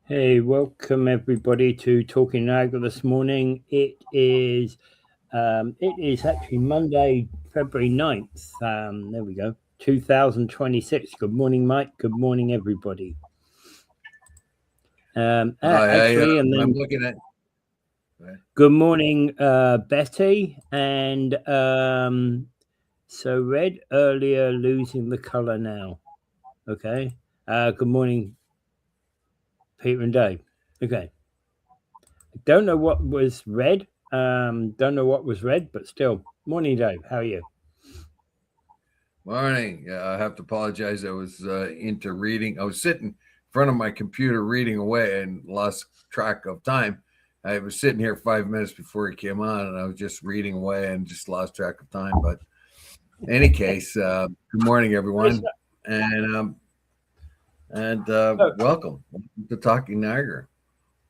Hey, welcome everybody to Talking Niagara this morning. It is actually Monday, February 9th. There we go. 2026. Good morning, Mike. Good morning, everybody. I'm looking at. Good morning, Betty. And so red earlier, losing the color now. Okay. Good morning, Peter and Dave. Okay. I don't know what was red. But still. Morning, Dave. How are you? Morning. Yeah, I have to apologize. I was into reading. I was sitting in front of my computer reading away and lost track of time. I was sitting here 5 minutes before he came on, and I was just reading away and just lost track of time. But in any case, good morning, everyone, and welcome to Talking Niagara.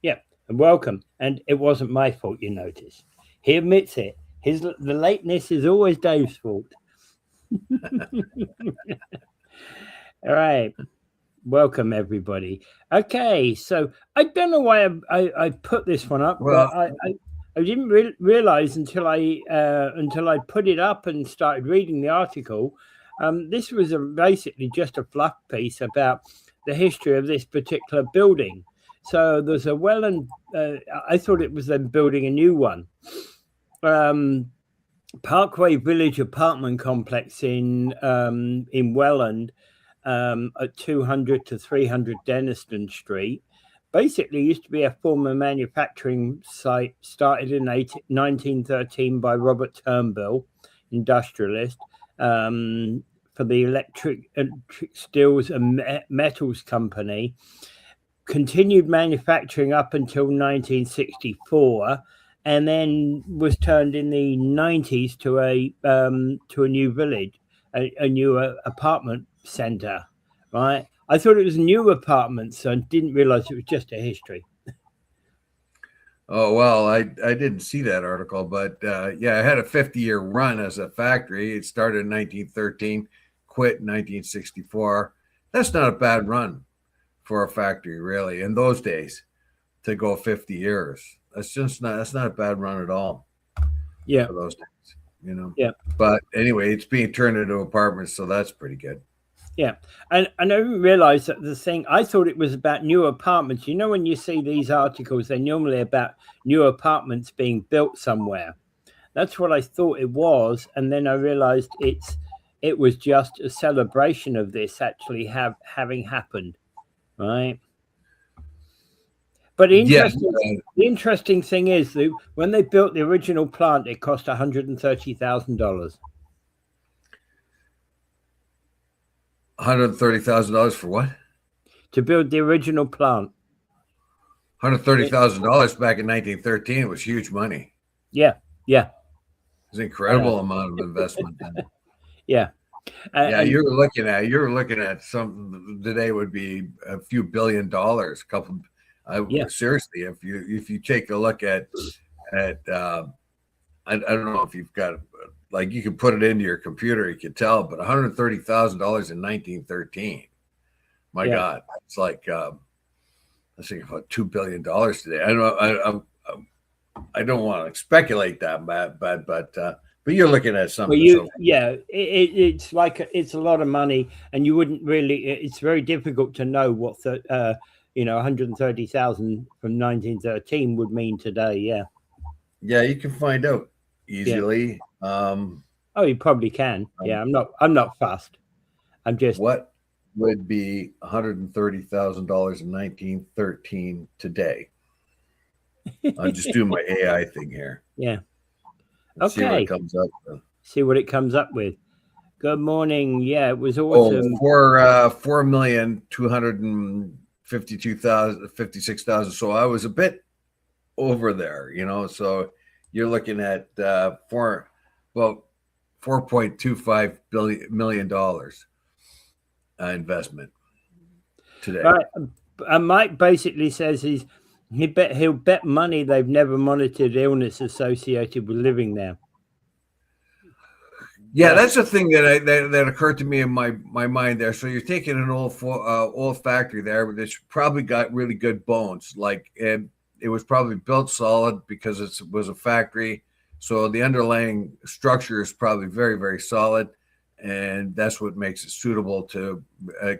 Yeah, and welcome. And it wasn't my fault, you notice. He admits it. The lateness is always Dave's fault. All right. Welcome, everybody. Okay, so I don't know why I put this one up, but I didn't realize until I put it up and started reading the article. This was basically just a fluff piece about the history of this particular building. So there's a Welland. I thought it was them building a new one. Parkway Village apartment complex in Welland. At 200 to 300 Denniston Street. Basically used to be a former manufacturing site started in 1913 by Robert Turnbull, industrialist, for the electric steels and metals company. Continued manufacturing up until 1964, and then was turned in the 90s to a new village, a new apartment center, right? I thought it was new apartments, so I didn't realize it was just a history. Oh, well, I didn't see that article, but yeah, it had a 50-year run as a factory. It started in 1913, quit in 1964. That's not a bad run for a factory, really, in those days, to go 50 years. That's not a bad run at all. Yeah. For those days, you know. Yeah. But anyway, it's being turned into apartments, so that's pretty good. Yeah. And I didn't realize that I thought it was about new apartments. You know, when you see these articles, they're normally about new apartments being built somewhere. That's what I thought it was. And then I realized it was just a celebration of this actually having happened. Right. But the interesting thing is that when they built the original plant, it cost $130,000. $130,000 for what? To build the original plant. $130,000 back in 1913 was huge money. Yeah. It was an incredible amount of investment. Yeah. You were looking at something today would be a few $billion, seriously, if you take a look at I don't know if you've got, like, you can put it into your computer, you can tell, but $130,000 in 1913. My God, it's like I think about $2 billion today. I don't want to speculate that bad, but you're looking at something. It's like it's a lot of money, and you wouldn't really. It's very difficult to know what the 130,000 from 1913 would mean today. Yeah, you can find out easily. Oh, you probably can. Yeah, I'm not fussed. I'm just. What would be $130,000 in 1913 today? I'm just doing my AI thing here. Yeah. Let's see what it comes up with. See what it comes up with. Good morning. Yeah, it was awesome. For 4,252,056. So I was a bit over there, So you're looking at $4.25 million investment today. Right. Mike basically says he'll bet money they've never monitored illness associated with living there. Yeah, that's the thing that occurred to me in my mind there. So you're taking an old factory there that's probably got really good bones. Like it was probably built solid because it was a factory. So the underlying structure is probably very, very solid, and that's what makes it suitable to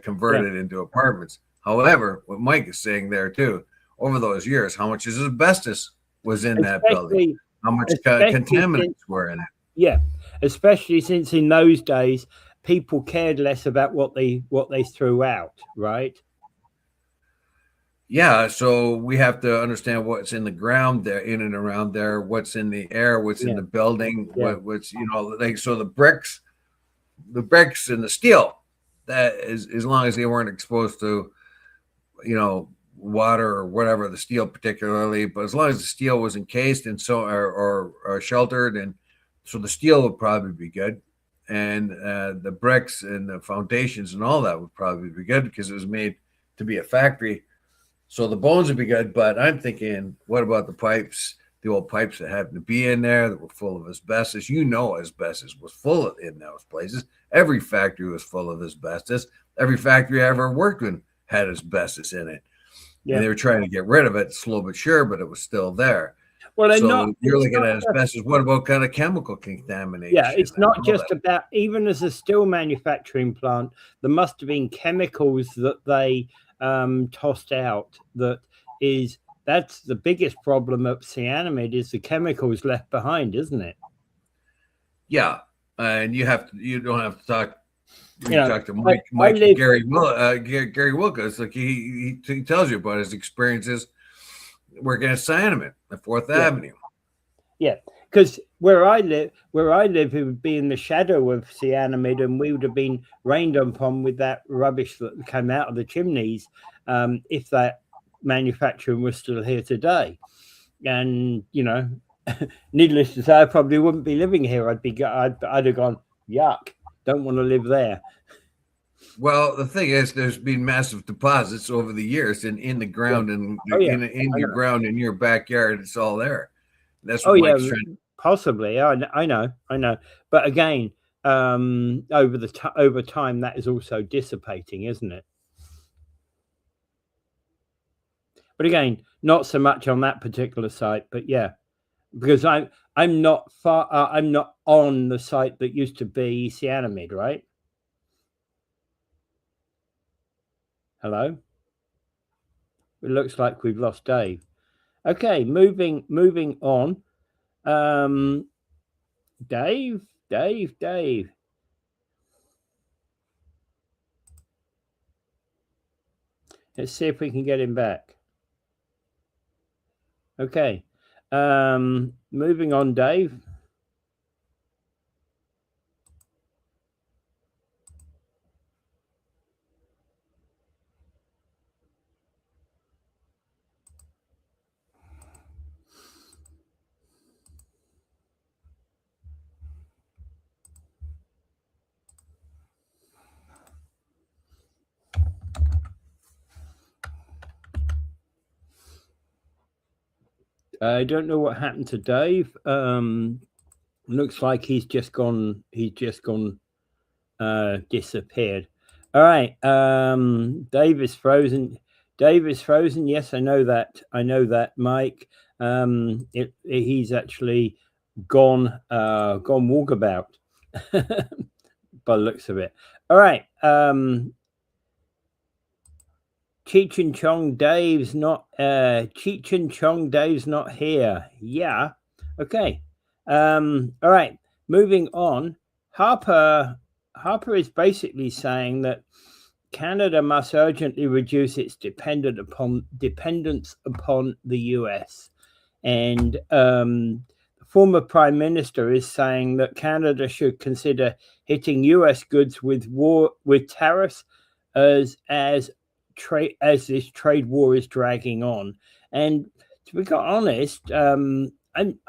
convert it into apartments. However, what Mike is saying there too, over those years, how much asbestos was in that building? How much contaminants were in it? Yeah, especially since in those days people cared less about what they threw out, right? Yeah, so we have to understand what's in the ground there, in and around there, what's in the air, what's in the building, what's like so the bricks and the steel, that is, as long as they weren't exposed to water or whatever, the steel particularly, but as long as the steel was encased and so or sheltered, and so the steel would probably be good, and the bricks and the foundations and all that would probably be good because it was made to be a factory. So the bones would be good, but I'm thinking, what about the pipes, the old pipes that happened to be in there that were full of asbestos? Asbestos was full in those places. Every factory was full of asbestos. Every factory I ever worked in had asbestos in it. Yeah. And they were trying to get rid of it slow but sure, but it was still there. Well, so you're looking at asbestos. What about kind of chemical contamination? Yeah, it's not just about, even as a steel manufacturing plant, there must have been chemicals that they tossed out. That's the biggest problem of cyanamide, is the chemicals left behind, isn't it? Yeah, and you don't have to talk. Talk to Gary Wilkes. Like he tells you about his experiences working at cyanamide at 4th Avenue. Yeah, because where I live, it would be in the shadow of cyanamide, and we would have been rained upon with that rubbish that came out of the chimneys if that manufacturing was still here today. And needless to say, I probably wouldn't be living here. I'd have gone, yuck, don't want to live there. Well, the thing is, there's been massive deposits over the years in the ground and in your ground in your backyard. It's all there. That's what Mike's trying. Possibly. I know. But again, over time, that is also dissipating, isn't it? But again, not so much on that particular site. But yeah, because I'm not far. I'm not on the site that used to be cyanamide, right? Hello. It looks like we've lost Dave. Okay, moving on. Dave. Let's see if we can get him back. Okay. Moving on, Dave. I don't know what happened to Dave. Looks like he's just gone. Disappeared. All right. Dave is frozen. Yes, I know that, Mike. He's actually gone walkabout by the looks of it. All right. Cheech and Chong Dave's not here. Yeah. Okay. All right. Moving on. Harper is basically saying that Canada must urgently reduce its dependence upon the US. And the former Prime Minister is saying that Canada should consider hitting US goods with tariffs as this trade war is dragging on. And to be quite honest, I'm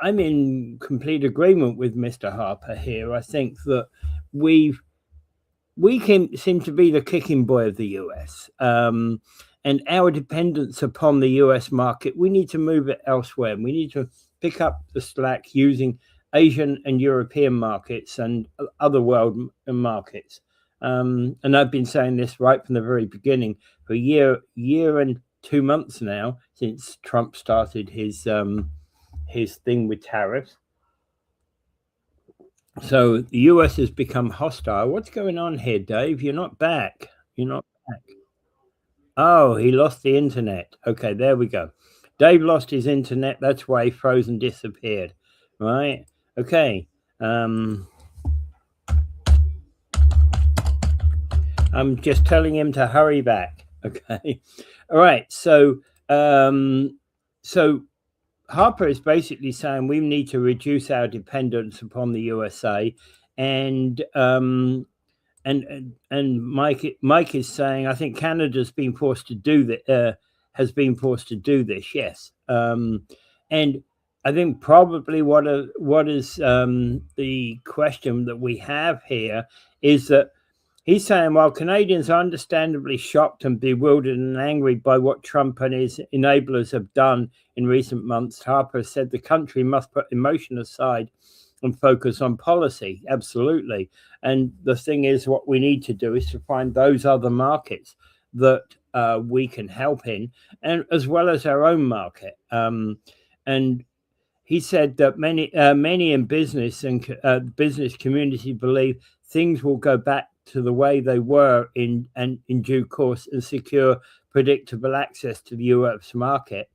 in complete agreement with Mr. Harper here. I think that we seem to be the kicking boy of the US, and our dependence upon the US market, we need to move it elsewhere. We need to pick up the slack using Asian and European markets and other world markets. And I've been saying this right from the very beginning for a year and 2 months now, since Trump started his thing with tariffs. So the US has become hostile. What's going on here, Dave? You're not back. You're not back. Oh, he lost the internet. Okay, there we go. Dave lost his internet. That's why he froze and disappeared. Right? Okay. I'm just telling him to hurry back. Okay. All right. So Harper is basically saying we need to reduce our dependence upon the USA, and Mike is saying I think Canada's been forced to do that. Has been forced to do this. Yes, and I think probably what is the question that we have here is that he's saying, while Canadians are understandably shocked and bewildered and angry by what Trump and his enablers have done in recent months, Harper said the country must put emotion aside and focus on policy. Absolutely. And the thing is, what we need to do is to find those other markets that we can help in, and as well as our own market. And he said that many in business and business community believe things will go back to the way they were in due course and secure predictable access to the US market,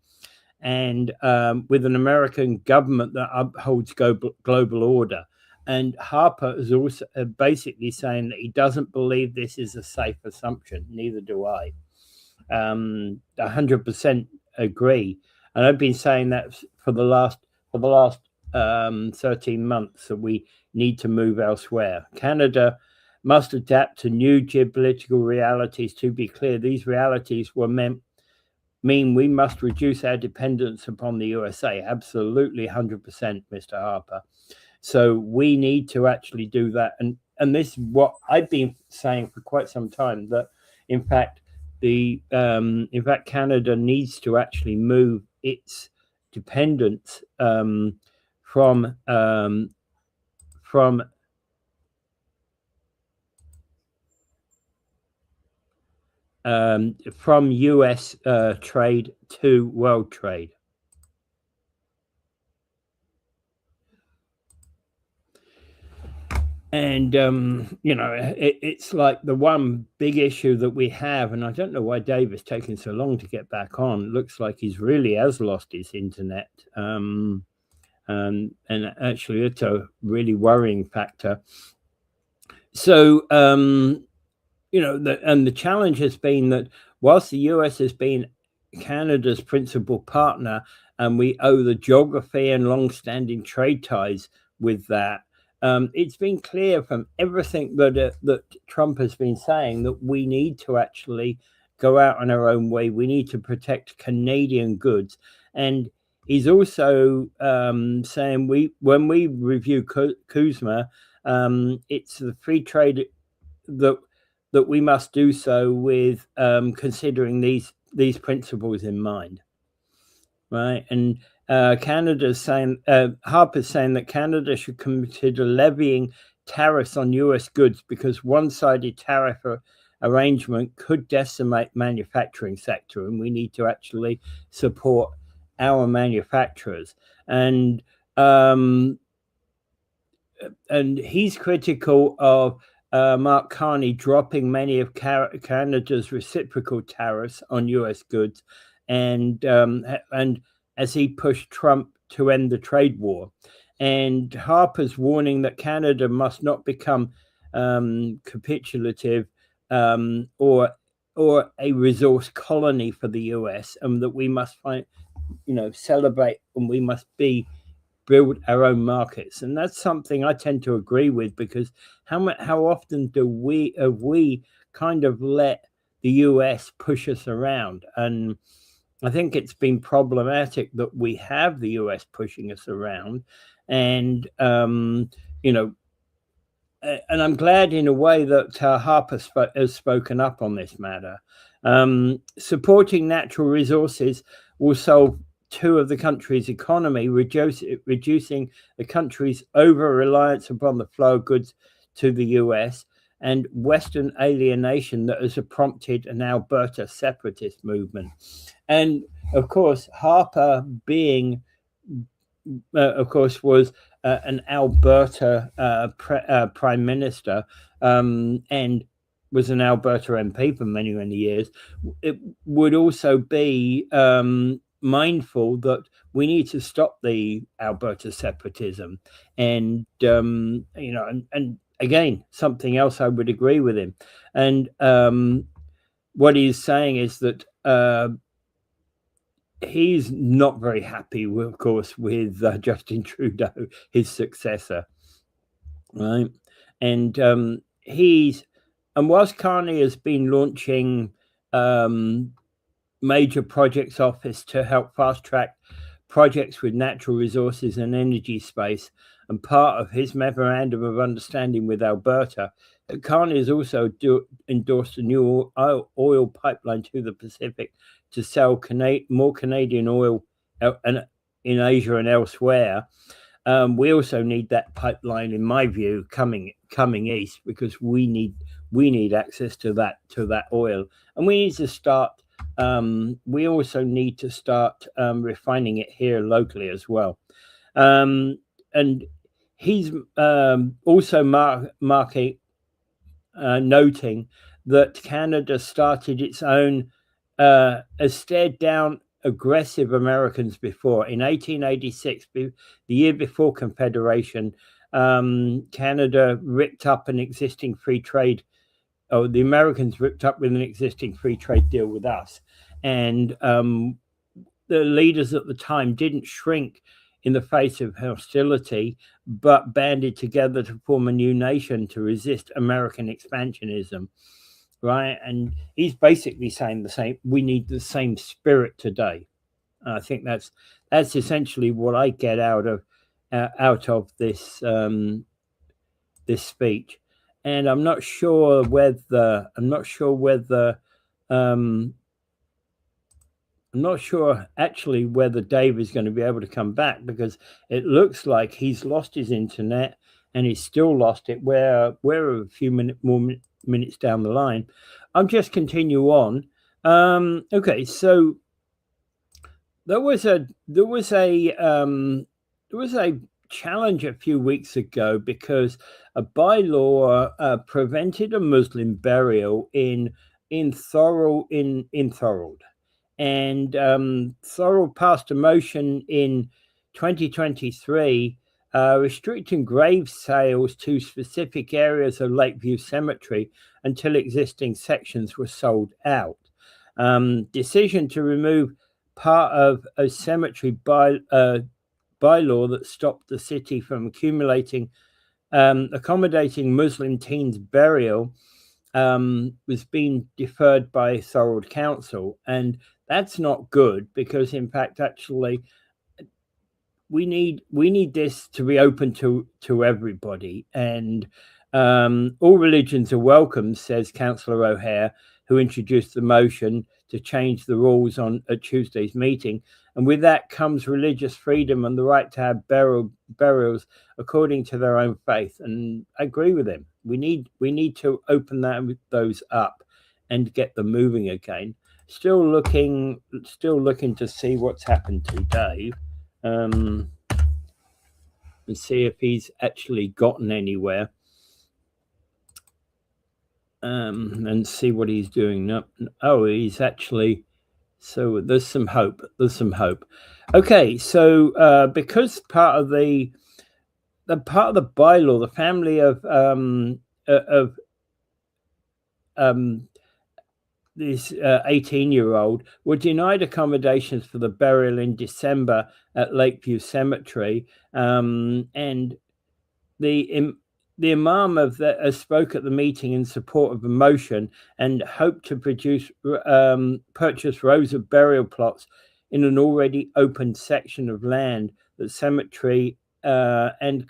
and with an American government that upholds global order. And Harper is also basically saying that he doesn't believe this is a safe assumption. Neither do I. 100% agree. And I've been saying that for the last 13 months that we need to move elsewhere. Canada must adapt to new geopolitical realities. To be clear, these realities mean we must reduce our dependence upon the USA. Absolutely, 100%, Mr. Harper. So we need to actually do that. And this is what I've been saying for quite some time, that in fact Canada needs to actually move its dependence from US trade to world trade. And, it's like the one big issue that we have, and I don't know why Dave is taking so long to get back on. It looks like he's really has lost his internet. And actually, it's a really worrying factor. So, and the challenge has been that whilst the US has been Canada's principal partner, and we owe the geography and long-standing trade ties with that, it's been clear from everything that Trump has been saying that we need to actually go out on our own way. We need to protect Canadian goods. And he's also saying when we review CUSMA, it's the free trade that we must do so with considering these principles in mind, right? And Canada's saying, Harper's saying that Canada should consider levying tariffs on US goods because one-sided tariff arrangement could decimate manufacturing sector, and we need to actually support our manufacturers. And he's critical of Mark Carney dropping many of Canada's reciprocal tariffs on US goods, and as he pushed Trump to end the trade war. And Harper's warning that Canada must not become capitulative or a resource colony for the US, and that we must celebrate, and we must build our own markets. And that's something I tend to agree with, because how often have we kind of let the US push us around? And I think it's been problematic that we have the US pushing us around, and and I'm glad in a way that Harper has spoken up on this matter. Supporting natural resources will solve two of the country's economy, reducing the country's over-reliance upon the flow of goods to the US, and Western alienation that has prompted an Alberta separatist movement. And of course, Harper being, was an Alberta prime minister, and was an Alberta MP for many, many years. It would also be mindful that we need to stop the Alberta separatism, and and again, something else I would agree with him. And what he's saying is that he's not very happy, of course, with Justin Trudeau, his successor, right? And whilst Carney has been launching major projects office to help fast track projects with natural resources and energy space, and part of his memorandum of understanding with Alberta, Carney has also endorsed a new oil pipeline to the Pacific to sell more Canadian oil in Asia and elsewhere. We also need that pipeline, in my view, coming east, because we need access to that oil, and we need to start. We also need to start refining it here locally as well. And he's also noting that Canada started its own, has stared down aggressive Americans before. In 1886, the year before Confederation, Canada ripped up an existing free trade. Oh, the Americans ripped up with an existing free trade deal with us. And the leaders at the time didn't shrink in the face of hostility, but banded together to form a new nation to resist American expansionism, right? And he's basically saying the same. We need the same spirit today. I think that's essentially what I get out of this this speech. And I'm not sure whether Dave is going to be able to come back, because it looks like he's lost his internet and he's still lost it. We're a few minutes down the line. I'll just continue on. Okay, so there was a challenge a few weeks ago because a bylaw prevented a Muslim burial in Thorold. And Thorold passed a motion in 2023 restricting grave sales to specific areas of Lakeview Cemetery until existing sections were sold out. Decision to remove part of a cemetery bylaw that stopped the city from accommodating Muslim teens' burial was being deferred by Thorold Council, and that's not good, because in fact, actually, we need this to be open to everybody, and all religions are welcome, says Councillor O'Hare, who introduced the motion to change the rules at Tuesday's meeting. And with that comes religious freedom and the right to have burials according to their own faith. And I agree with him. We need to open those up and get them moving again. Still looking to see what's happened to Dave, and see if he's actually gotten anywhere, and see what he's doing. No, oh, he's actually. So there's some hope. Okay, so because part of the bylaw, the family of this 18-year-old were denied accommodations for the burial in December at Lakeview Cemetery, and the Imam spoke at the meeting in support of the motion and hoped to purchase rows of burial plots in an already open section of land that cemetery, and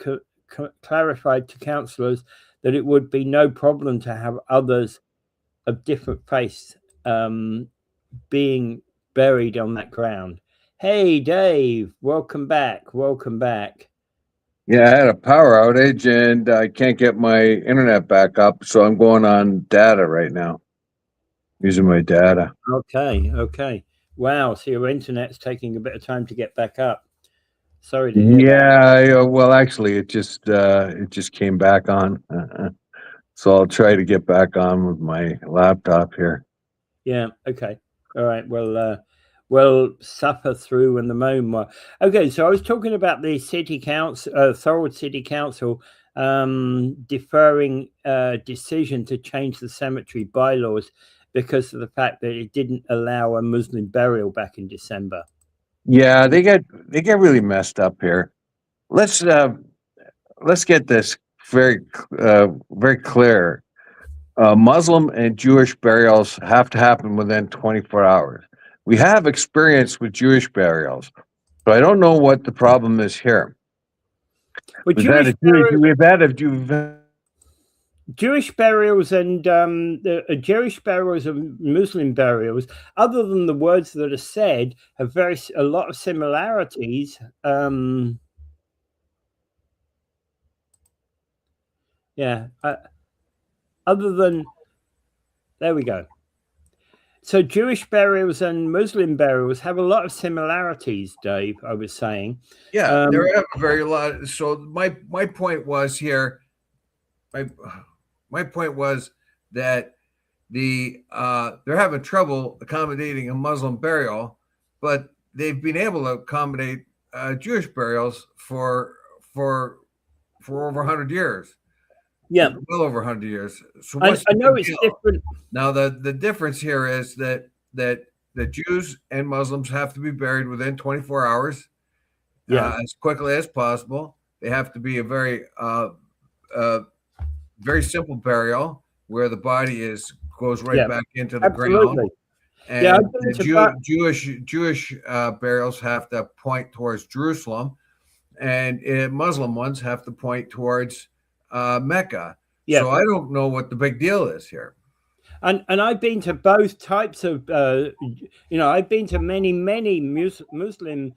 clarified to councillors that it would be no problem to have others of different faiths being buried on that ground. Hey, Dave. Welcome back. Welcome back. Yeah, I had a power outage and I can't get my internet back up, so I'm going on data right now, using my data. Okay. Okay. Wow. So your internet's taking a bit of time to get back up. Sorry to hear that. Yeah, well, actually, it just came back on, so I'll try to get back on with my laptop here. Yeah. Okay. All right. Well, we'll suffer through in the moment. Okay. So I was talking about the city council, Thorold City Council, deferring decision to change the cemetery bylaws because of the fact that it didn't allow a Muslim burial back in December. Yeah, they get really messed up here. Let's get this very clear. Muslim and Jewish burials have to happen within 24 hours. We have experience with Jewish burials, so I don't know what the problem is here. Well, We've had Jewish burials and Jewish burials and Muslim burials, other than the words that are said, have a lot of similarities. Yeah. Other than, there we go. So Jewish burials and Muslim burials have a lot of similarities, Dave. I was saying. Yeah, there have a very lot. So my point was here. My point was that they're having trouble accommodating a Muslim burial, but they've been able to accommodate Jewish burials for over 100 years. Yeah, well over 100 years. So I know it's different. Now the difference here is that the Jews and Muslims have to be buried within 24 hours, as quickly as possible. They have to be a very simple burial where the body goes right back into the ground. And Jewish burials have to point towards Jerusalem, and Muslim ones have to point towards Mecca. Yeah. So I don't know what the big deal is here. And I've been to both types of, I've been to many Muslim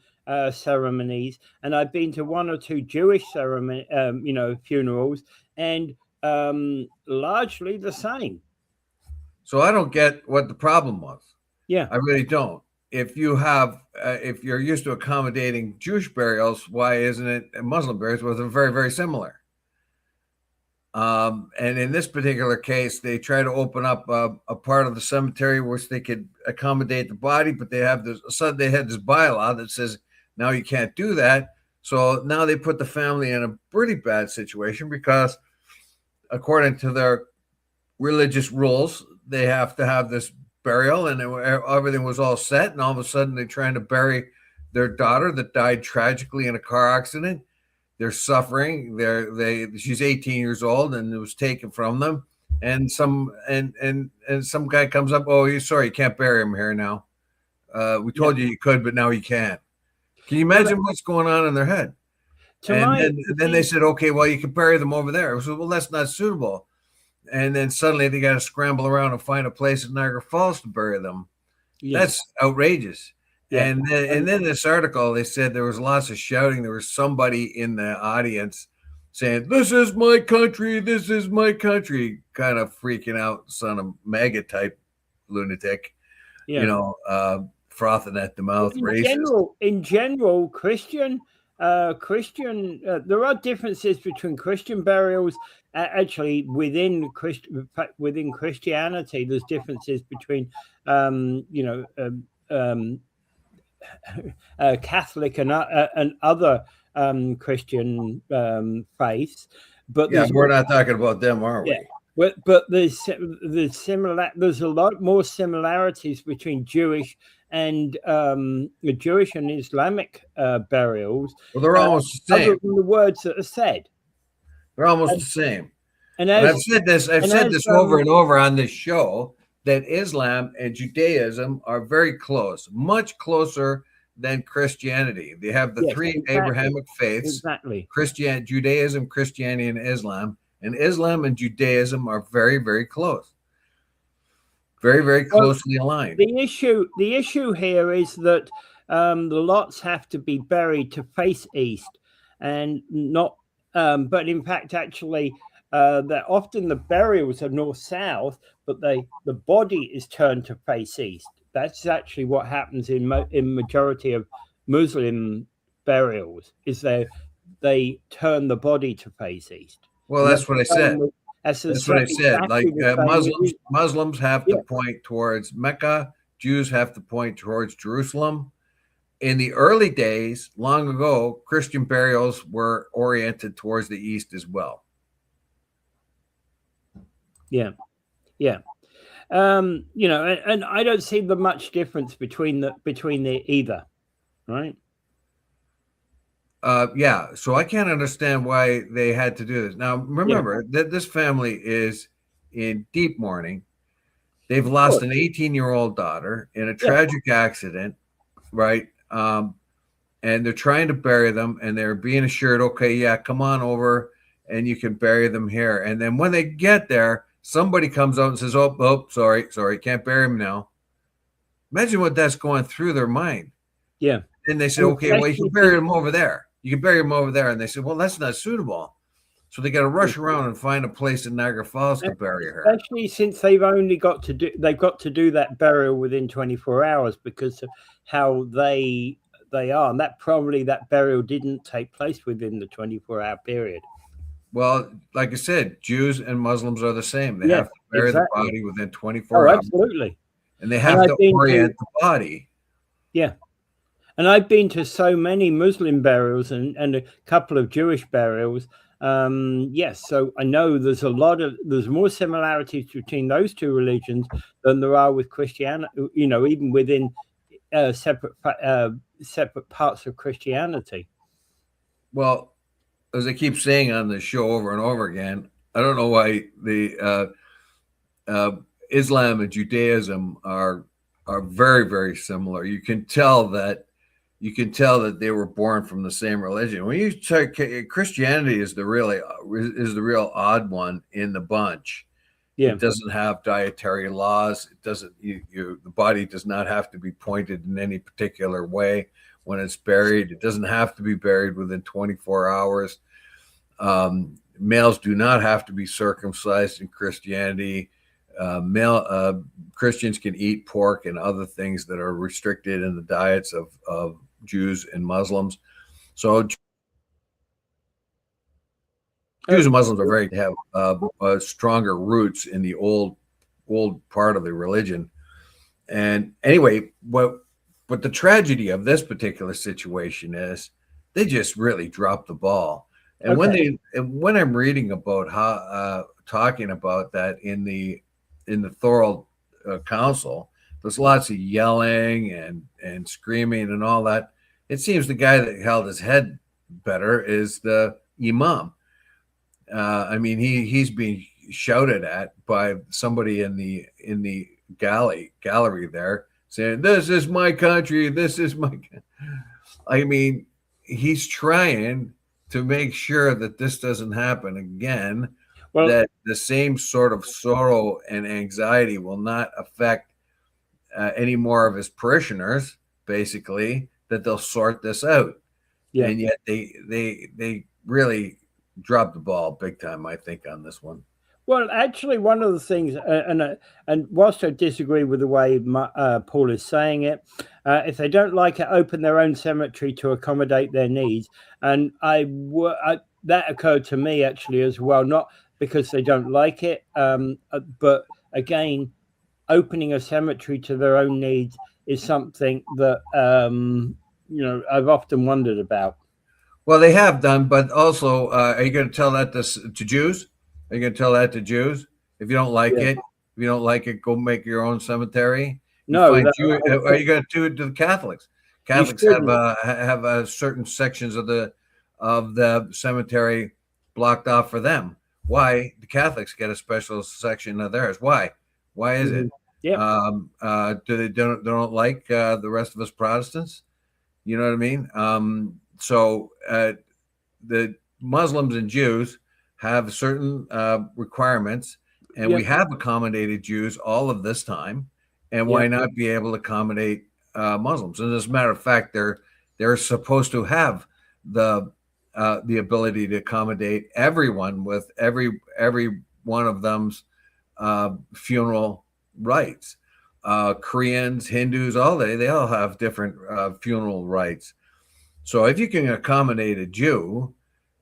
ceremonies, and I've been to one or two Jewish ceremony, funerals, and largely the same. So I don't get what the problem was. Yeah, I really don't. If you're used to accommodating Jewish burials, why isn't it Muslim burials? Well, they're very, very similar. And in this particular case, they try to open up a part of the cemetery which they could accommodate the body, but they had this bylaw that says now you can't do that. So now they put the family in a pretty bad situation because, according to their religious rules, they have to have this burial, and everything was all set. And all of a sudden, they're trying to bury their daughter that died tragically in a car accident. They're suffering. She's 18 years old, and it was taken from them. And some guy comes up. Oh, you're sorry, you can't bury him here now. We told you could, but now you can't. Can you imagine what's going on in their head? And then they said, okay, well, you can bury them over there. I said, well, that's not suitable. And then suddenly they got to scramble around and find a place in Niagara Falls to bury them. Yes. That's outrageous. Yeah. And then this article, they said there was lots of shouting. There was somebody in the audience saying, "This is my country. This is my country," kind of freaking out, son of mega type lunatic, frothing at the mouth. In general, Christian, there are differences between Christian burials. Actually, within Christianity, there's differences between, Catholic and other Christian faiths. But we're not talking about them, are we? Yeah. But there's a lot more similarities between Jewish and Islamic burials. Well, they're almost the same. Other than the words that are said, they're almost the same. And I've said this over and over on this show, that Islam and Judaism are very close, much closer than Christianity. They have the three Abrahamic faiths: Judaism, Christianity, and Islam. And Islam and Judaism are very, very close. Very, very closely aligned. The issue here is that the lots have to be buried to face east, and not. But in fact, actually, that often the burials are north south, but the body is turned to face east. That's actually what happens in majority of Muslim burials. Is they turn the body to face east. Well, And that's what I said. That's what I said. exactly Like the same Muslims have to Yeah. point towards Mecca. Jews have to point towards Jerusalem. In the early days, long ago, Christian burials were oriented towards the east as well. Yeah. Yeah. And I don't see the much difference between the either, right? Yeah, so I can't understand why they had to do this. Now, remember that this family is in deep mourning. They've lost an 18-year-old daughter in a tragic accident, right? And they're trying to bury them, and they're being assured, okay, yeah, come on over, and you can bury them here. And then when they get there, somebody comes out and says, oh, sorry, can't bury him now. Imagine what that's going through their mind. Yeah. And they said, okay, well, you can bury him over there. You can bury him over there. And they said, well, that's not suitable. So they got to rush around and find a place in Niagara Falls to bury her. Especially since they've got to do that burial within 24 hours because of how they are. And that burial didn't take place within the 24-hour period. Well, like I said, Jews and Muslims are the same. They have to bury the body within 24 hours. Absolutely. And they have to orient the body. Yeah. And I've been to so many Muslim burials and a couple of Jewish burials. Yes, so I know there's more similarities between those two religions than there are with Christianity. Even within separate parts of Christianity. Well, as I keep saying on the show over and over again, I don't know why the Islam and Judaism are very, very similar. You can tell that they were born from the same religion. When you check, Christianity is the real odd one in the bunch. Yeah. It doesn't have dietary laws. It doesn't. The body does not have to be pointed in any particular way when it's buried. It doesn't have to be buried within 24 hours. Males do not have to be circumcised in Christianity. Christians can eat pork and other things that are restricted in the diets of Jews and Muslims. So Jews and Muslims have stronger roots in the old part of the religion. And anyway, but the tragedy of this particular situation is they just really dropped the ball. And when I'm reading about how talking about that in the Thorold Council, there's lots of yelling and screaming and all that. It seems the guy that held his head better is the imam. I mean, he's being shouted at by somebody in the gallery there, saying, "This is my country. This is my." I mean, he's trying to make sure that this doesn't happen again. Well, that the same sort of sorrow and anxiety will not affect any more of his parishioners. Basically, that they'll sort this out. Yeah. And yet they really dropped the ball big time, I think, on this one. Well, actually, one of the things, and whilst I disagree with the way Paul is saying it, if they don't like it, open their own cemetery to accommodate their needs. And that occurred to me actually as well, not because they don't like it, but again, opening a cemetery to their own needs is something that I've often wondered about. Well, they have done, but also, are you going to tell that to Jews? Are you going to tell that to Jews? If you don't like it, go make your own cemetery. No. Are you going to do it to the Catholics? Catholics have certain sections of the cemetery blocked off for them. Why the Catholics get a special section of theirs? Why? Why is it? Yeah. Do they don't like the rest of us Protestants? You know what I mean? So the Muslims and Jews have certain requirements, and we have accommodated Jews all of this time. And why not be able to accommodate Muslims. And as a matter of fact, they're supposed to have the ability to accommodate everyone with every one of them's funeral rites. Koreans, Hindus, they all have different funeral rites. So if you can accommodate a Jew,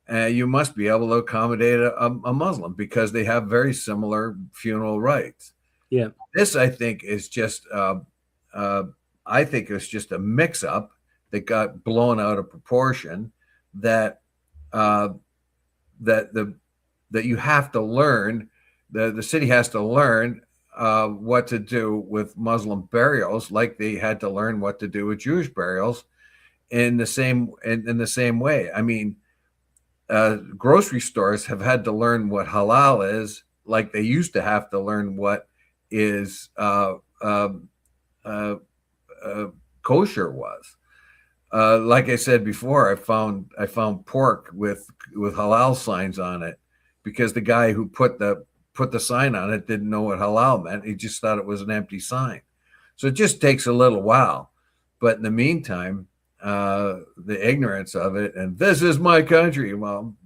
you must be able to accommodate a Muslim, because they have very similar funeral rites. Yeah. This, I think, is just I think it's just a mix-up that got blown out of proportion. That that you have to learn. The city has to learn what to do with Muslim burials, like they had to learn what to do with Jewish burials in the same way. I mean, grocery stores have had to learn what halal is, like they used to have to learn what is kosher was. Like I said before, I found pork with halal signs on it, because the guy who put the sign on it didn't know what halal meant. He just thought it was an empty sign. So it just takes a little while. But in the meantime, the ignorance of it, and this is my country. Well,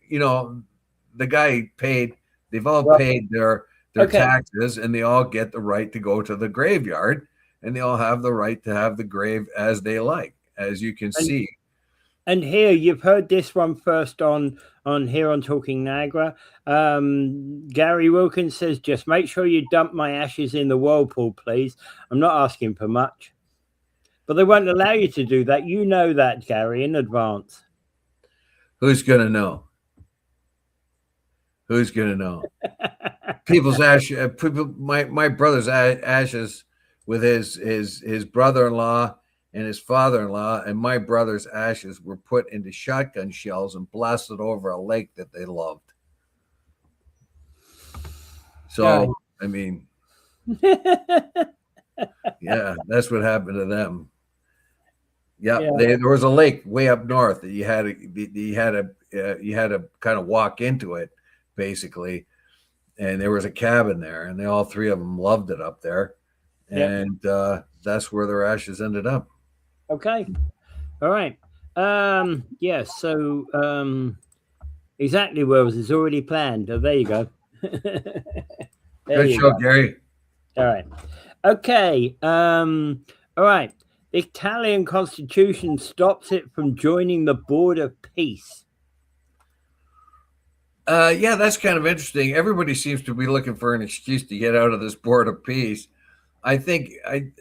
the guy paid, they've all paid their taxes, and they all get the right to go to the graveyard, and they all have the right to have the grave as they like, as you can see. And here, you've heard this one first on here on Talking Niagara. Gary Wilkins says, just make sure you dump my ashes in the whirlpool, please. I'm not asking for much. But they won't allow you to do that. You know that, Gary, in advance. Who's going to know? Who's going to know? People's ashes, my brother's ashes with his brother-in-law and his father-in-law, and my brother's ashes were put into shotgun shells and blasted over a lake that they loved. So, I mean, yeah, that's what happened to them. Yeah. There was a lake way up north that you had to kind of walk into it, basically, and there was a cabin there, and all three of them loved it up there, and that's where their ashes ended up. Okay. All right. So exactly where was it's already planned. Oh, there you go. Good show, Gary. All right. Okay. All right. The Italian Constitution stops it from joining the Board of Peace. Yeah, that's kind of interesting. Everybody seems to be looking for an excuse to get out of this Board of Peace. I think the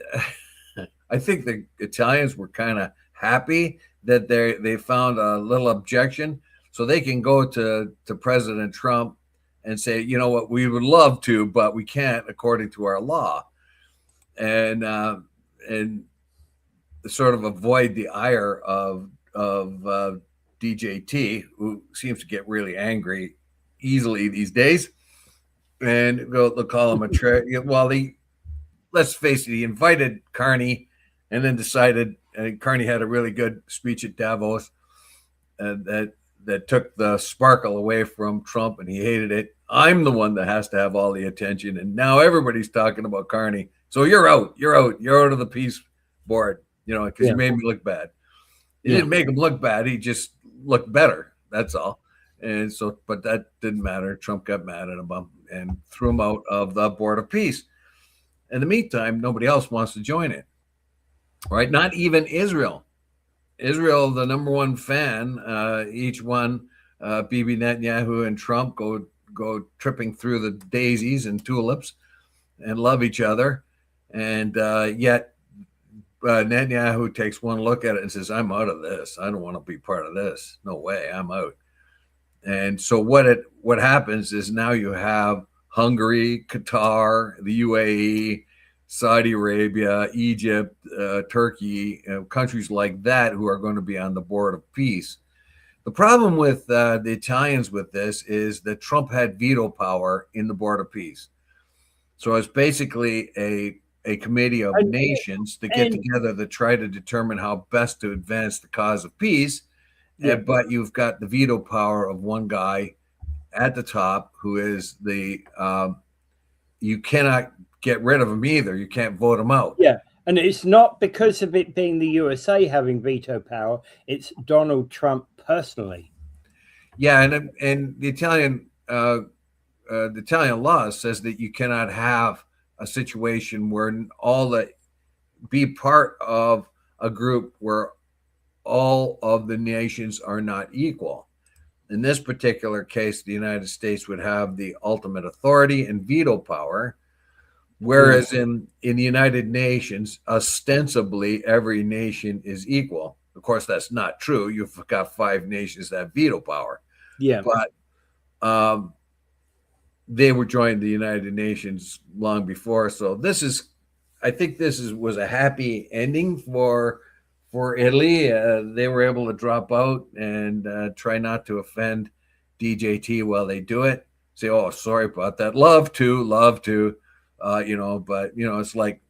Italians were kind of happy that they found a little objection, so they can go to President Trump and say, you know what, we would love to, but we can't according to our law, and sort of avoid the ire of DJT, who seems to get really angry easily these days, and they'll call him a let's face it, he invited Carney, and then decided, and Carney had a really good speech at Davos, that took the sparkle away from Trump, and he hated it. I'm the one that has to have all the attention, and now everybody's talking about Carney. So you're out of the peace board, because you made me look bad. He didn't make him look bad. He just looked better. That's all. And so, but that didn't matter. Trump got mad at him and threw him out of the Board of Peace. In the meantime, nobody else wants to join it, right? Not even Israel. Israel, the number one fan, each one, Bibi Netanyahu and Trump go tripping through the daisies and tulips and love each other. And yet Netanyahu takes one look at it and says, I'm out of this. I don't want to be part of this. No way, I'm out. And so what happens is now you have Hungary, Qatar, the UAE, Saudi Arabia, Egypt, Turkey, countries like that who are going to be on the Board of Peace. The problem with the Italians with this is that Trump had veto power in the Board of Peace. So it's basically a committee of nations to get together to try to determine how best to advance the cause of peace. But you've got the veto power of one guy at the top who is you cannot get rid of him either. You can't vote him out. Yeah. And it's not because of it being the USA having veto power. It's Donald Trump personally. Yeah, and the Italian law says that you cannot have a situation where all the be part of a group where all of the nations are not equal. In this particular case, the United States would have the ultimate authority and veto power, whereas in the United Nations, ostensibly every nation is equal. Of course, that's not true. You've got 5 nations that have veto power. Yeah. But they were joined the United Nations long before. So I think this was a happy ending for Italy. They were able to drop out and try not to offend DJT while they do it. Say, oh, sorry about that. Love to, but it's like,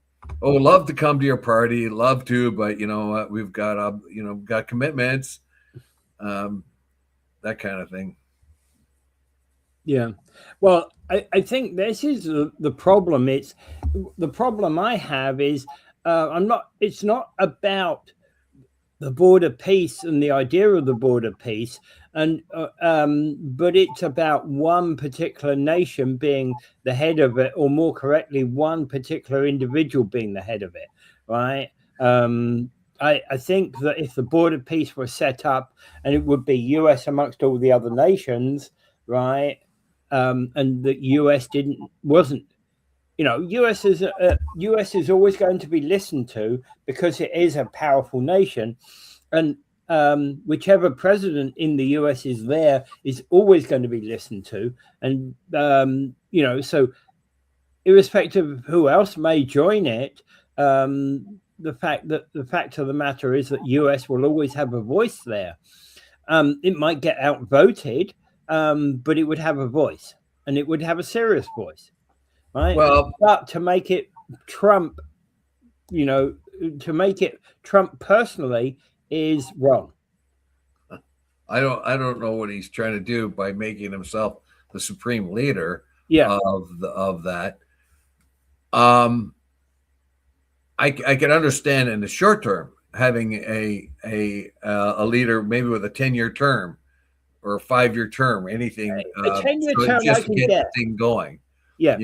oh, love to come to your party, love to, but you know what, we've got got commitments, that kind of thing. Yeah. Well, I think this is the problem. It's the problem I have is it's not about the border peace and the idea of the border peace, but it's about one particular nation being the head of it, or more correctly, one particular individual being the head of it, right? I think that if the border peace were set up, and it would be US amongst all the other nations, right? And the US wasn't, US is always going to be listened to because it is a powerful nation, and whichever president in the US is there is always going to be listened to, and so irrespective of who else may join it, the fact of the matter is that US will always have a voice there. It might get outvoted, but it would have a voice, and it would have a serious voice, right? Well, but to make it Trump, personally is wrong. I don't know what he's trying to do by making himself the supreme leader of that. I can understand in the short term having a leader maybe with a 10-year term or a 5-year term, anything, a 10-year term just to get the thing going. Yeah,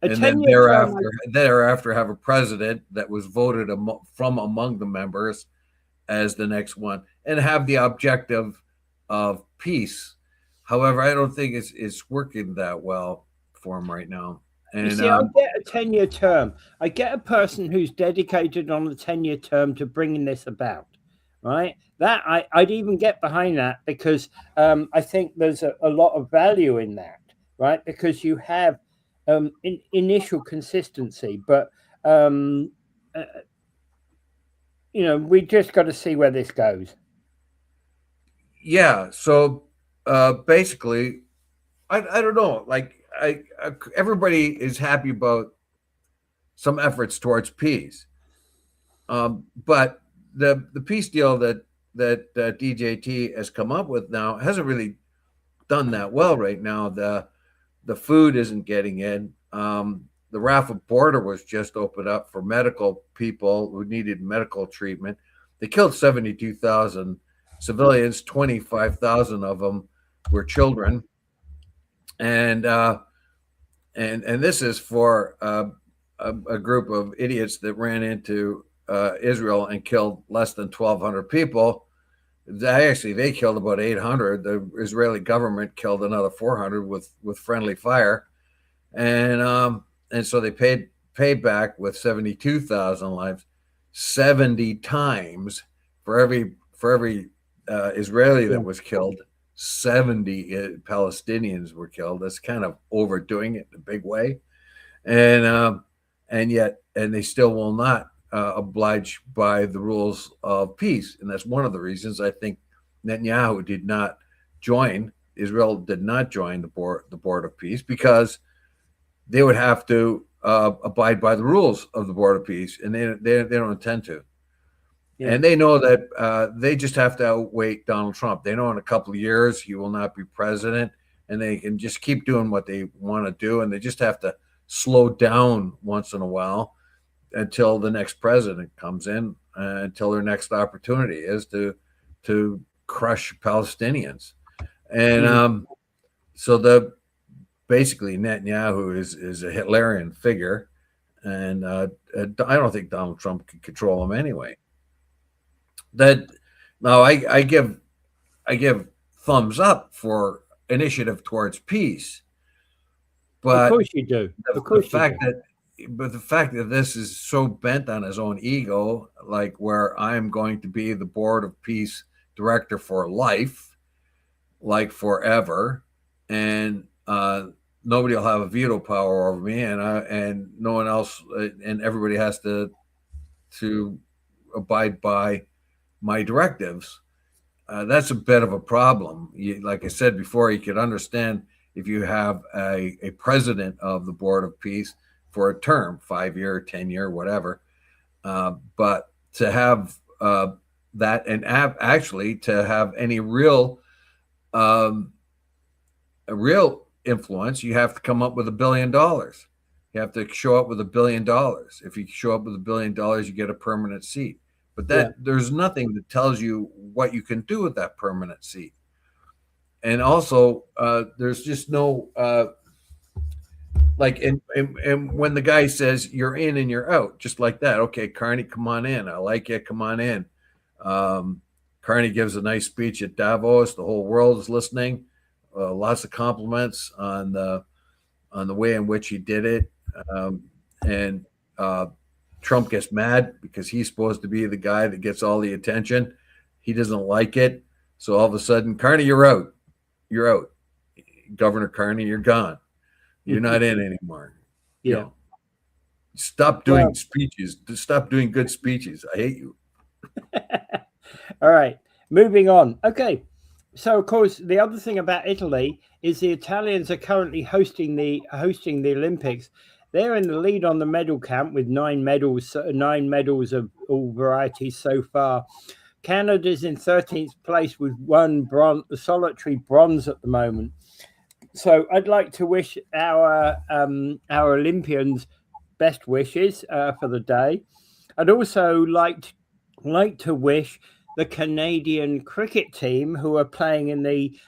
and then thereafter have a president that was voted from among the members as the next one, and have the objective of peace. However, I don't think it's working that well for him right now. And you see, I get a 10-year term. I get a person who's dedicated on the 10-year term to bringing this about, right? That I'd even get behind that, because I think there's a lot of value in that, right? Because you have initial consistency, but we just got to see where this goes. Yeah. So basically, I don't know. Like everybody is happy about some efforts towards peace, but the peace deal that DJT has come up with now hasn't really done that well right now. The food isn't getting in. The Rafah border was just opened up for medical people who needed medical treatment. They killed 72,000 civilians. 25,000 of them were children, and this is for a group of idiots that ran into Israel and killed less than 1,200 people. They killed about 800. The Israeli government killed another 400 with friendly fire, and so they paid back with 72,000 lives, 70 times for every Israeli that was killed. 70 Palestinians were killed. That's kind of overdoing it in a big way, and they still will not oblige by the rules of peace, and that's one of the reasons I think Netanyahu did not join. Israel did not join the board of peace, because they would have to abide by the rules of the board of peace, and they don't intend to. Yeah. And they know that they just have to outwait Donald Trump. They know in a couple of years he will not be president, and they can just keep doing what they want to do, and they just have to slow down once in a while. until the next president comes in, until their next opportunity is to crush Palestinians. And so basically Netanyahu is a Hitlerian figure, and I don't think Donald Trump can control him anyway. That now I give thumbs up for initiative towards peace, but of course you do. Of course the fact that this is so bent on his own ego, like where I'm going to be the board of peace director for life, like forever, and nobody will have a veto power over me, and no one else, and everybody has to abide by my directives. That's a bit of a problem. Like I said before, you could understand if you have a president of the Board of Peace for a term, 5-year, 10-year, whatever. But to have that, and actually to have any real influence, you have to come up with $1 billion. You have to show up with $1 billion. If you show up with $1 billion, you get a permanent seat. But there's nothing that tells you what you can do with that permanent seat. And also, there's just no like, and when the guy says you're in and you're out, just like that. Okay, Carney, come on in. I like you. Come on in. Carney gives a nice speech at Davos. The whole world is listening. Lots of compliments on the way in which he did it. And Trump gets mad because he's supposed to be the guy that gets all the attention. He doesn't like it. So all of a sudden, Carney, you're out. You're out. Governor Carney, you're gone. You're not in anymore. Yeah. You know, stop doing speeches. Stop doing good speeches. I hate you. All right. Moving on. Okay. So, of course, the other thing about Italy is the Italians are currently hosting the Olympics. They're in the lead on the medal count with 9 medals of all varieties so far. Canada's in 13th place with 1 solitary bronze at the moment. So I'd like to wish our Olympians best wishes for the day. I'd also like to wish the Canadian cricket team, who are playing in the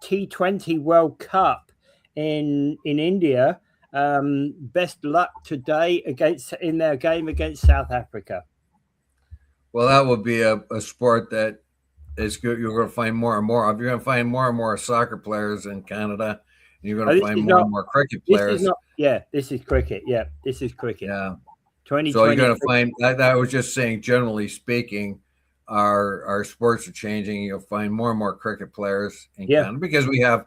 T20 World Cup in India, best luck today in their game against South Africa. Well, that would be a sport that is good. You're going to find more and more of. You're going to find more and more soccer players in Canada. And you're going to find more and more cricket players. This is cricket. Yeah, this is cricket. Yeah. 2020. So you're going to find. I was just saying, generally speaking, our sports are changing. You'll find more and more cricket players in Canada because we have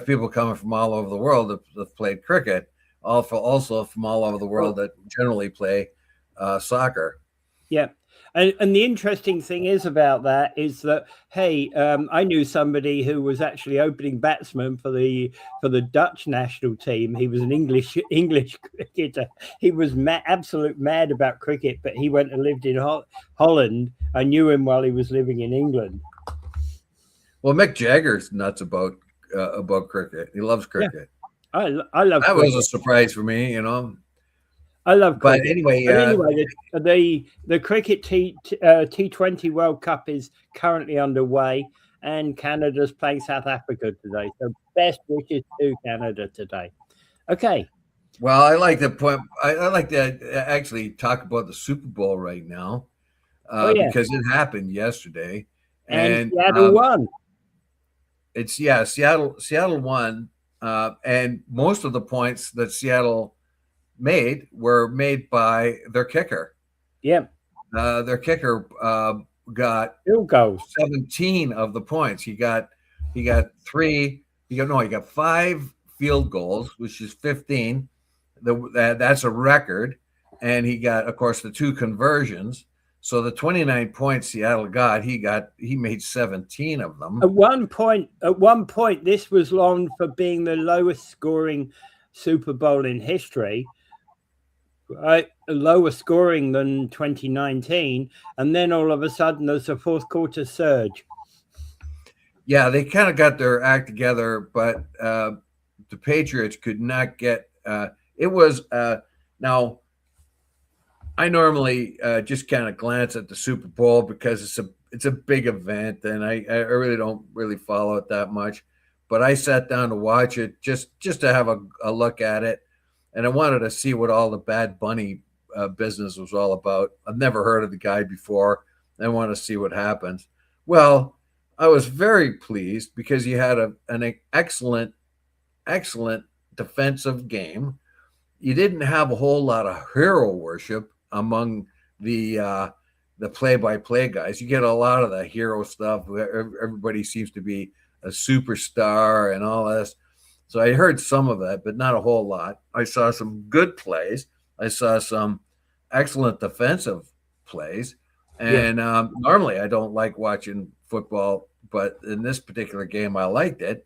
people coming from all over the world that have played cricket. Also from all over the world that generally play soccer. Yeah. And the interesting thing is about that is that, hey, I knew somebody who was actually opening batsman for the Dutch national team. He was an English cricketer. He was absolute mad about cricket, but he went and lived in Holland. I knew him while he was living in England. Well, Mick Jagger's nuts about cricket. He loves cricket. Yeah. I love that. Cricket. Was a surprise for me, you know. I love cricket. But anyway, the cricket T20 World Cup is currently underway, and Canada's playing South Africa today. So best wishes to Canada today. Okay. Well, I like the point. I like to actually talk about the Super Bowl right now because it happened yesterday, and Seattle won. Seattle won, and most of the points that Seattle made were made by their kicker. Yeah. Their kicker got field goals. 17 of the points. He got 5 field goals, which is 15. That's a record. And he got, of course, the 2 conversions. So the 29 points Seattle got, he made 17 of them. At one point, this was known for being the lowest scoring Super Bowl in history. Lower scoring than 2019, and then all of a sudden there's a fourth quarter surge. Yeah, they kind of got their act together, but the Patriots could not get it was now I normally just kind of glance at the Super Bowl because it's a big event, and I really don't really follow it that much. But I sat down to watch it just to have a look at it, and I wanted to see what all the Bad Bunny business was all about. I've never heard of the guy before. I want to see what happens. Well, I was very pleased because you had an excellent defensive game. You didn't have a whole lot of hero worship among the play-by-play guys. You get a lot of the hero stuff. Everybody seems to be a superstar and all this. So I heard some of that, but not a whole lot. I saw some good plays. I saw some excellent defensive plays. And normally I don't like watching football, but in this particular game, I liked it.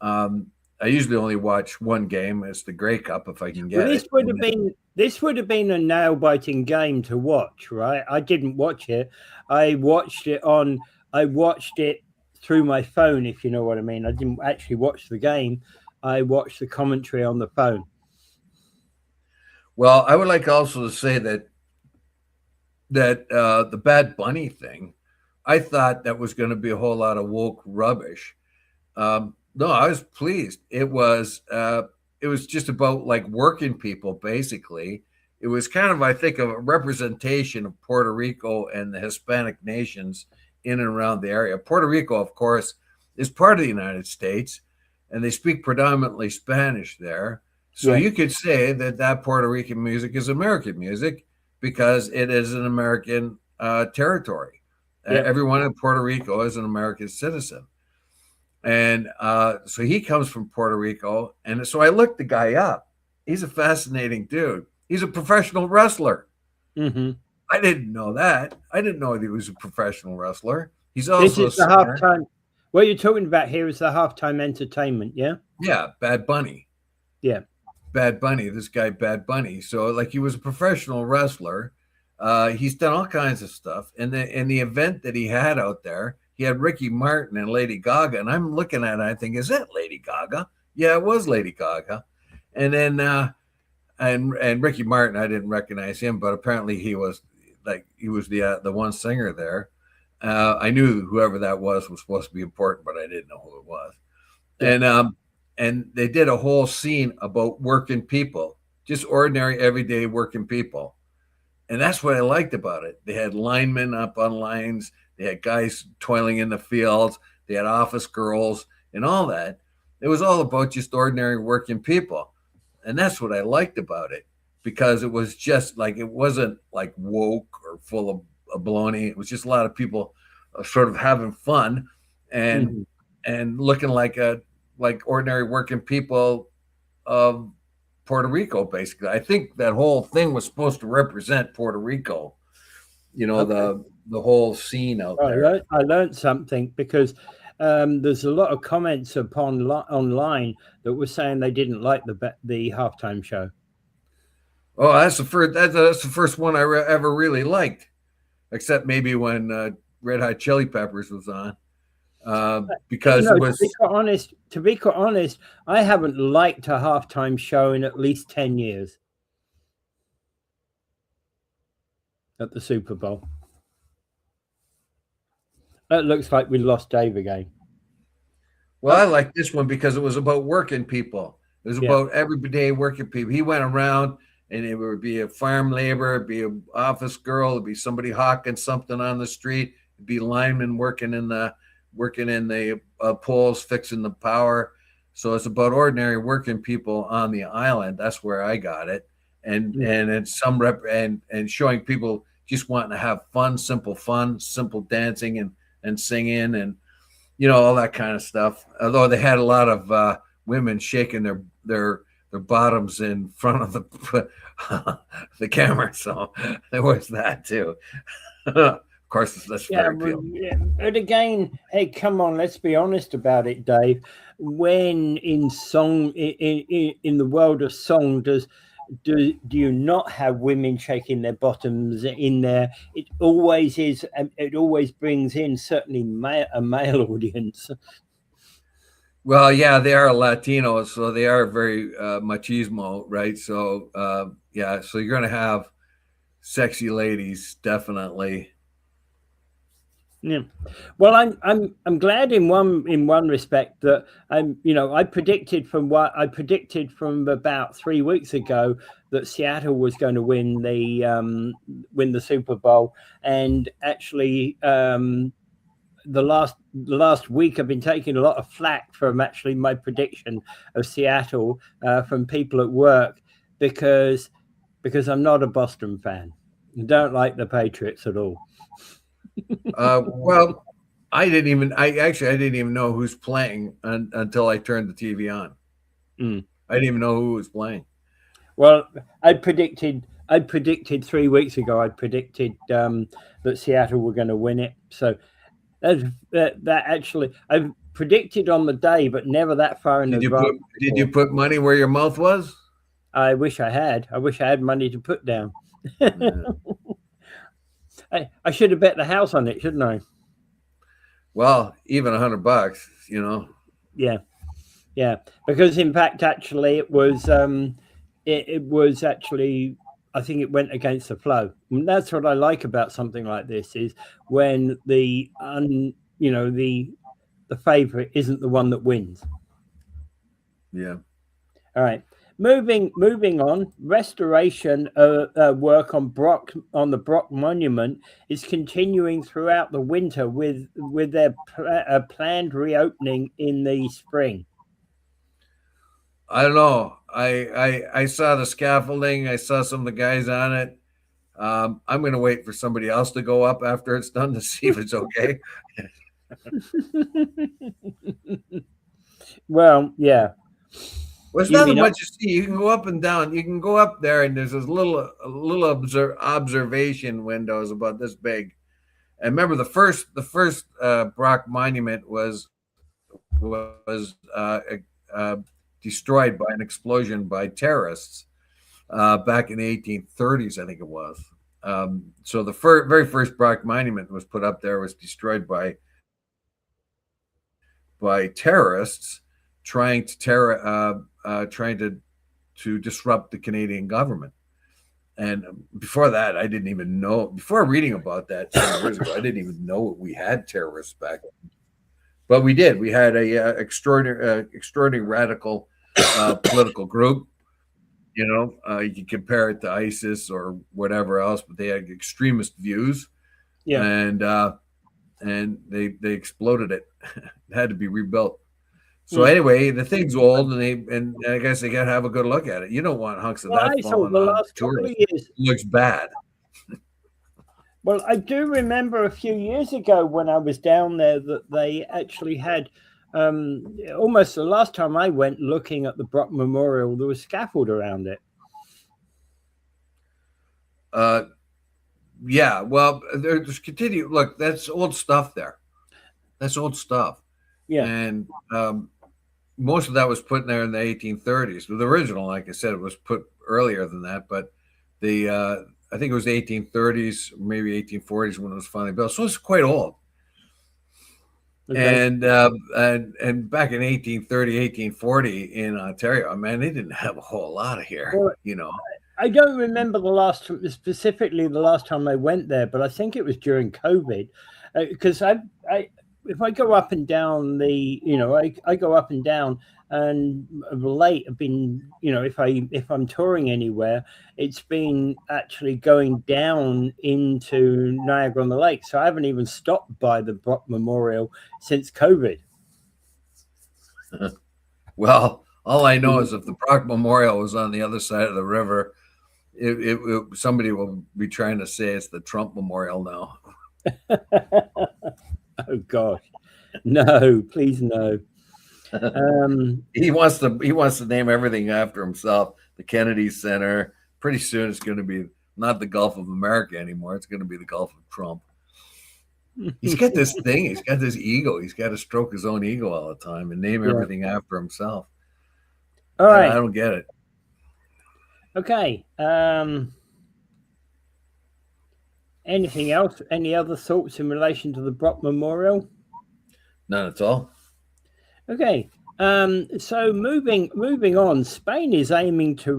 I usually only watch one game. It's the Grey Cup if I can get this it. This would have been a nail biting game to watch, right? I didn't watch it. I watched it through my phone, if you know what I mean. I didn't actually watch the game. I watched the commentary on the phone. Well, I would like also to say that the Bad Bunny thing, I thought that was going to be a whole lot of woke rubbish. No, I was pleased. It was just about like working people, basically. It was kind of, I think, a representation of Puerto Rico and the Hispanic nations in and around the area. Puerto Rico, of course, is part of the United States, and they speak predominantly Spanish there. So you could say that Puerto Rican music is American music because it is an American territory. Everyone in Puerto Rico is an American citizen. And so he comes from Puerto Rico. And so I looked the guy up. He's a fascinating dude. He's a professional wrestler. Mm-hmm. I didn't know that. I didn't know that he was a professional wrestler. He's also this is the halftime. What you're talking about here is the halftime entertainment, yeah? Yeah, Bad Bunny. Yeah. Bad Bunny, this guy Bad Bunny. So like he was a professional wrestler. He's done all kinds of stuff. And the event that he had out there, he had Ricky Martin and Lady Gaga. And I'm looking at it, I think, is that Lady Gaga? Yeah, it was Lady Gaga. And then and Ricky Martin, I didn't recognize him, but apparently he was the one singer there. I knew whoever that was supposed to be important, but I didn't know who it was. Yeah. And they did a whole scene about working people, just ordinary, everyday working people. And that's what I liked about it. They had linemen up on lines. They had guys toiling in the fields. They had office girls and all that. It was all about just ordinary working people. And that's what I liked about it, because it was just like, it wasn't like woke or full of baloney. It was just a lot of people sort of having fun and looking like ordinary working people of Puerto Rico, basically. I think that whole thing was supposed to represent Puerto Rico, the whole scene out there. I learned something because there's a lot of comments online that were saying they didn't like the halftime show. Oh, that's the first one I ever really liked, except maybe when Red Hot Chili Peppers was on. Because it was, to be quite honest, I haven't liked a halftime show in at least 10 years at the Super Bowl. It looks like we lost Dave again. Well, I like this one because it was about working people. It was about everyday working people. He went around, and it would be a farm laborer, it'd be an office girl, it'd be somebody hawking something on the street, it'd be linemen working in the poles, fixing the power. So it's about ordinary working people on the island. That's where I got it. And it's and showing people just wanting to have fun, simple dancing and singing and all that kind of stuff. Although they had a lot of women shaking their bottoms in front of the camera, so there was that too. Of course, that's very appealing. But again, hey, come on, let's be honest about it, Dave. When in the world of song, do you not have women shaking their bottoms in there? It always is, and it always brings in certainly a male audience. Well, yeah, they are Latinos, so they are very machismo, right? So so you're going to have sexy ladies, definitely. Yeah, well, I'm glad in one respect that I predicted from about 3 weeks ago that Seattle was going to win the Super Bowl, and actually the last week I've been taking a lot of flack from actually my prediction of Seattle from people at work because I'm not a Boston fan. I don't like the Patriots at all. Well, I didn't even know who's playing until I turned the TV on. I didn't even know who was playing. Well, I predicted 3 weeks ago. I predicted that Seattle were going to win it. So that actually I predicted on the day, but never that far in advance. Did you put money where your mouth was? I wish I had. I wish I had money to put down. Yeah. I should have bet the house on it, shouldn't I? Well, even $100, you know. Yeah. Because in fact, actually, it was actually, I think it went against the flow. And that's what I like about something like this is when the favorite isn't the one that wins. Yeah. All right. Moving on, restoration work on the Brock Monument is continuing throughout the winter with their planned reopening in the spring. I don't know. I saw the scaffolding. I saw some of the guys on it. I'm going to wait for somebody else to go up after it's done to see if it's okay. Well, yeah. Well, it's not much to see. You can go up and down. You can go up there, and there's this little observation windows about this big. And remember, the first Brock Monument was destroyed by an explosion by terrorists back in the 1830s, I think it was. So the very first Brock Monument was put up there, was destroyed by terrorists trying to disrupt the Canadian government. And before that, I didn't even know. Before reading about that 10 years ago, I didn't even know we had terrorists back then. But we did. We had a extraordinary radical political group. You know, you can compare it to ISIS or whatever else, but they had extremist views. Yeah, and they exploded it. It had to be rebuilt. So anyway, the thing's old, and I guess they got to have a good look at it. You don't want hunks of that falling on tourists. It looks bad. Well, I do remember a few years ago when I was down there that they actually had almost the last time I went looking at the Brock Memorial, there was scaffold around it. Yeah, well, there's continue. Look, that's old stuff there. That's old stuff. Yeah. And most of that was put in there in the 1830s. But the original, like I said, it was put earlier than that. But I think it was the 1830s, maybe 1840s when it was finally built. So it's quite old. Okay. And back in 1830, 1840 in Ontario, man, they didn't have a whole lot of here, well, you know. I don't remember specifically the last time I went there, but I think it was during COVID, because if I go up and down I go up and down, and late I've been, if I'm touring anywhere, it's been actually going down into Niagara on the Lake. So I haven't even stopped by the Brock Memorial since COVID. Well, all I know is if the Brock Memorial was on the other side of the river, somebody will be trying to say it's the Trump Memorial now. Oh gosh, no, please no. He wants to name everything after himself. The Kennedy Center. Pretty soon it's going to be not the Gulf of America anymore. It's going to be the Gulf of Trump. He's got this thing. He's got this ego. He's got to stroke his own ego all the time and name everything after himself. All right. I don't get it. Okay. Anything else? Any other thoughts in relation to the Brock Memorial? None at all. Okay. So moving on, Spain is aiming to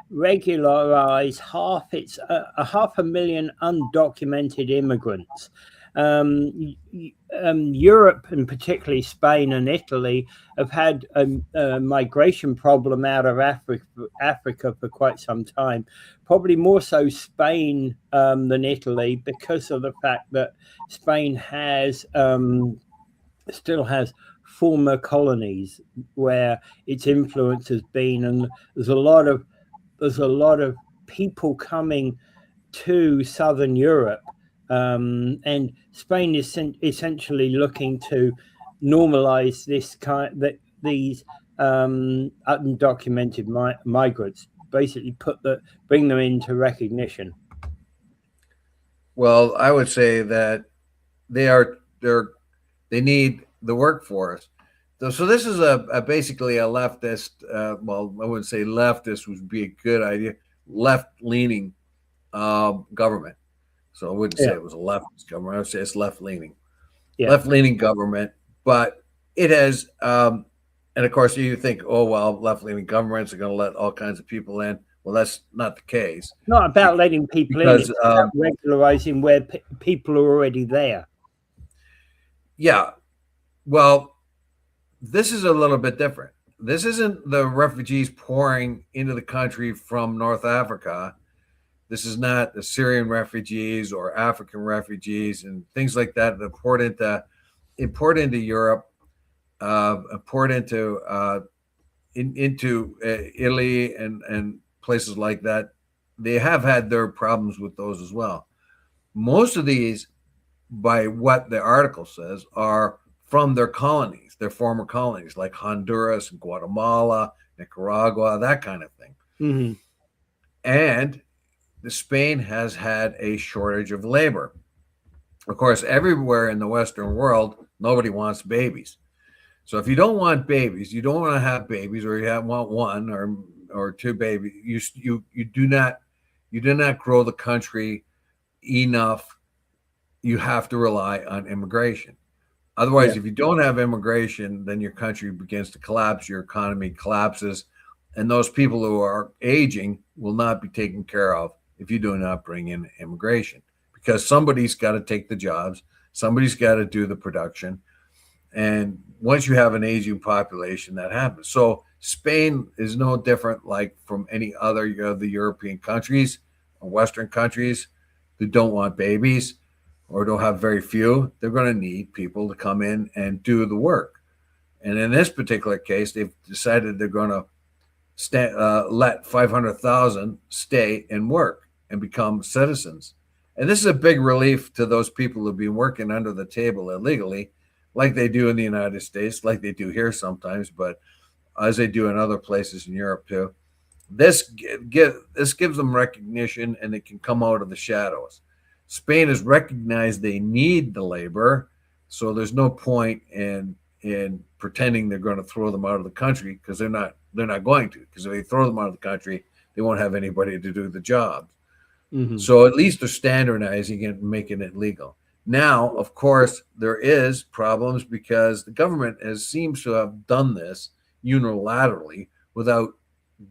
regularize half a million undocumented immigrants. Europe, and particularly Spain and Italy, have had a migration problem out of Africa for quite some time. Probably more so Spain than Italy, because of the fact that Spain still has former colonies where its influence has been, and there's a lot of people coming to Southern Europe, and Spain is essentially looking to normalize these undocumented migrants, basically bring them into recognition. Well, I would say that they need the workforce. So this is basically a leftist. Well, I wouldn't say leftist would be a good idea. Left-leaning government. So I wouldn't say it was a leftist government. I would say it's left-leaning. Yeah. Left-leaning government, but it has. And of course, you think, oh well, left-leaning governments are going to let all kinds of people in. Well, that's not the case. Not about letting people in. It's about regularizing where people are already there. Yeah. Well, this is a little bit different. This isn't the refugees pouring into the country from North Africa. This is not the Syrian refugees or African refugees and things like that that poured into Europe, poured into Italy and places like that. They have had their problems with those as well. Most of these, by what the article says, are from their colonies, their former colonies, like Honduras and Guatemala, Nicaragua, that kind of thing. Mm-hmm. And Spain has had a shortage of labor. Of course, everywhere in the Western world, nobody wants babies. So if you don't want babies, you don't want to have babies, or you want one or two babies, you do not grow the country enough. You have to rely on immigration. Otherwise, if you don't have immigration, then your country begins to collapse, your economy collapses, and those people who are aging will not be taken care of if you do not bring in immigration, because somebody's got to take the jobs, somebody's got to do the production. And once you have an aging population, that happens. So Spain is no different like from any other of the European countries or Western countries who don't want babies or don't have very few. They're going to need people to come in and do the work. And in this particular case, they've decided they're going to let 500,000 stay and work and become citizens. And this is a big relief to those people who've been working under the table illegally, like they do in the United States, like they do here sometimes, but as they do in other places in Europe too. This gives them recognition, and they can come out of the shadows. Spain has recognized they need the labor, so there's no point in pretending they're going to throw them out of the country, because they're not going to. Because if they throw them out of the country, they won't have anybody to do the job. Mm-hmm. So at least they're standardizing it and making it legal. Now, of course, there is problems because the government seems to have done this unilaterally without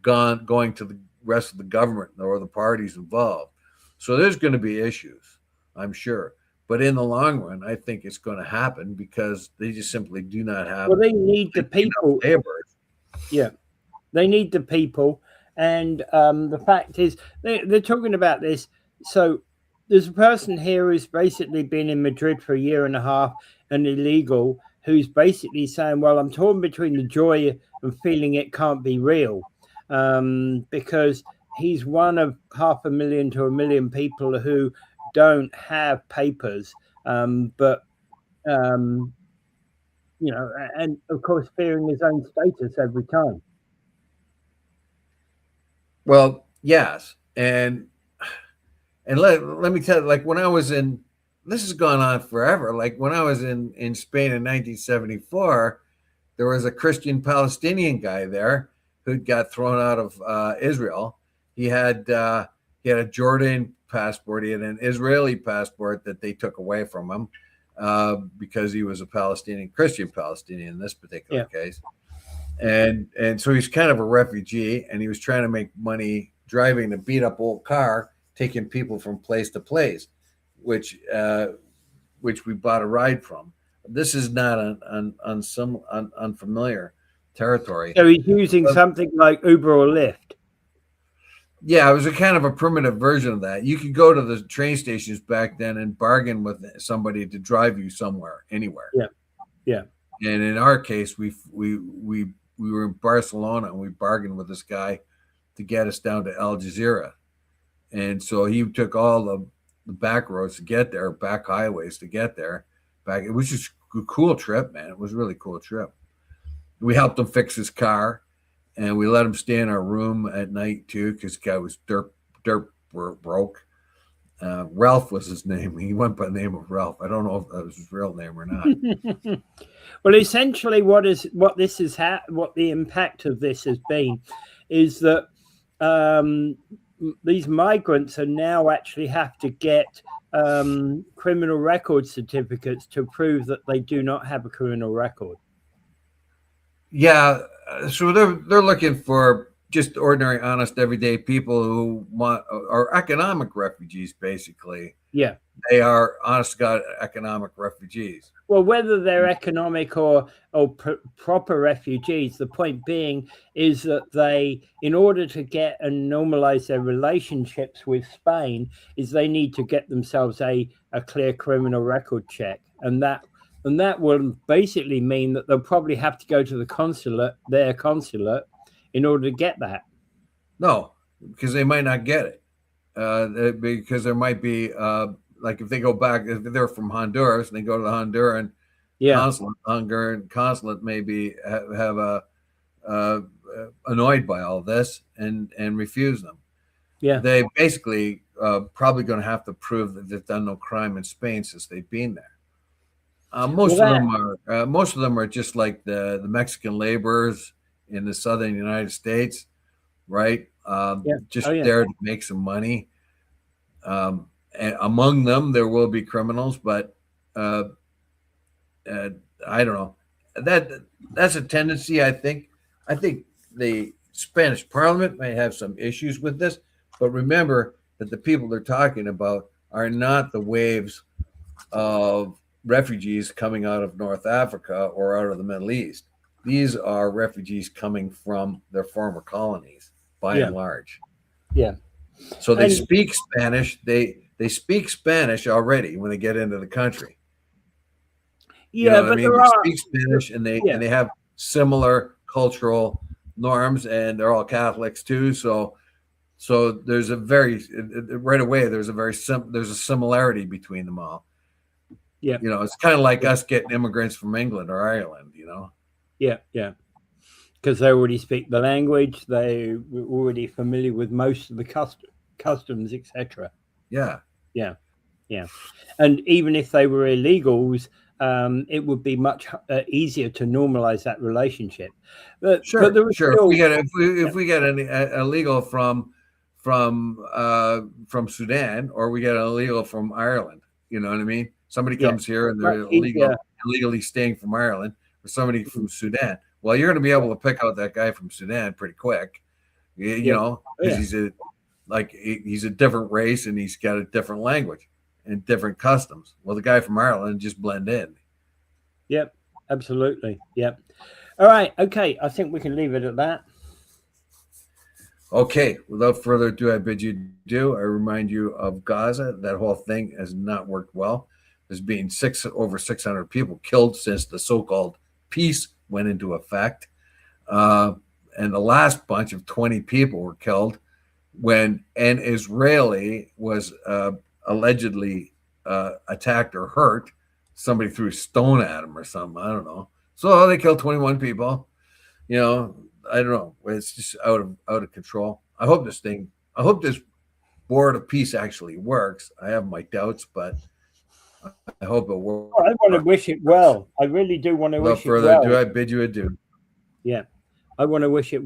going to the rest of the government or the parties involved. So there's going to be issues, I'm sure. But in the long run, I think it's going to happen because they just simply do not have. Well, they need the people. Yeah, they need the people. And the fact is, they're talking about this. So there's a person here who's basically been in Madrid for a year and a half and illegal, who's basically saying, well, I'm torn between the joy and feeling it can't be real, because he's one of 500,000 to 1 million people who don't have papers, but and of course fearing his own status every time. Well, yes, and let me tell you, like when I was in, this has gone on forever. Like when I was in Spain in 1974, there was a Christian Palestinian guy there who got thrown out of Israel. He had a Jordan passport. He had an Israeli passport that they took away from him because he was a Christian Palestinian in this particular case. And so he's kind of a refugee, and he was trying to make money driving a beat up old car, taking people from place to place, which we bought a ride from. This is not an unfamiliar territory. So he's using something like Uber or Lyft. Yeah, it was a kind of a primitive version of that. You could go to the train stations back then and bargain with somebody to drive you somewhere, anywhere. Yeah, yeah. And in our case, we were in Barcelona and we bargained with this guy to get us down to Al Jazeera. And so he took all the back roads to get there, back highways to get there. It was just a cool trip, man. It was a really cool trip. We helped him fix his car, and we let him stay in our room at night too, because the guy was dirt broke. Ralph was his name. He went by the name of Ralph. I don't know if that was his real name or not. Well, essentially, what the impact of this has been is that these migrants are now actually have to get criminal record certificates to prove that they do not have a criminal record. Yeah, so they're looking for just ordinary, honest, everyday people who are economic refugees, basically. Yeah. They are, honest to God, economic refugees. Well, whether they're economic or proper refugees, the point being is that they, in order to get and normalize their relationships with Spain, is they need to get themselves a clear criminal record check. And that will basically mean that they'll probably have to go to their consulate, in order to get that. No, because they might not get it. Because there might be, like if they go back, if they're from Honduras and they go to the Honduran consulate, maybe have annoyed by all this and refuse them. Yeah, they basically probably going to have to prove that they've done no crime in Spain since they've been there. Most of them are just like the Mexican laborers in the southern United States, right? There to make some money. And among them, there will be criminals, but I don't know. That's a tendency. I think the Spanish Parliament may have some issues with this, but remember that the people they're talking about are not the waves of refugees coming out of North Africa or out of the Middle East. These are refugees coming from their former colonies, by and large. Yeah. So they speak Spanish. They speak Spanish already when they get into the country. Yeah, but they speak Spanish and they have similar cultural norms, and they're all Catholics too. So there's there's a similarity between them all. Yeah. It's kind of like us getting immigrants from England or Ireland, Yeah, yeah. Because they already speak the language, they're already familiar with most of the customs, etc. Yeah. Yeah. Yeah. And even if they were illegals, it would be much easier to normalize that relationship. Sure. If we get an illegal from Sudan, or we get an illegal from Ireland, you know what I mean? Somebody comes here and they're illegally staying from Ireland, or somebody from Sudan. Well, you're going to be able to pick out that guy from Sudan pretty quick, because he's a different race and he's got a different language and different customs. Well, the guy from Ireland just blend in. Yep, absolutely. Yep. All right. Okay. I think we can leave it at that. Okay. Without further ado, I bid you adieu. I remind you of Gaza. That whole thing has not worked well. There's been over 600 people killed since the so-called peace went into effect. And the last bunch of 20 people were killed when an Israeli was allegedly attacked or hurt. Somebody threw a stone at him or something. I don't know. So they killed 21 people. I don't know. It's just out of control. I hope this board of peace actually works. I have my doubts, but I hope it works. I want to wish it well. I really do want to wish it well. Without further ado, I bid you adieu. Yeah. I want to wish it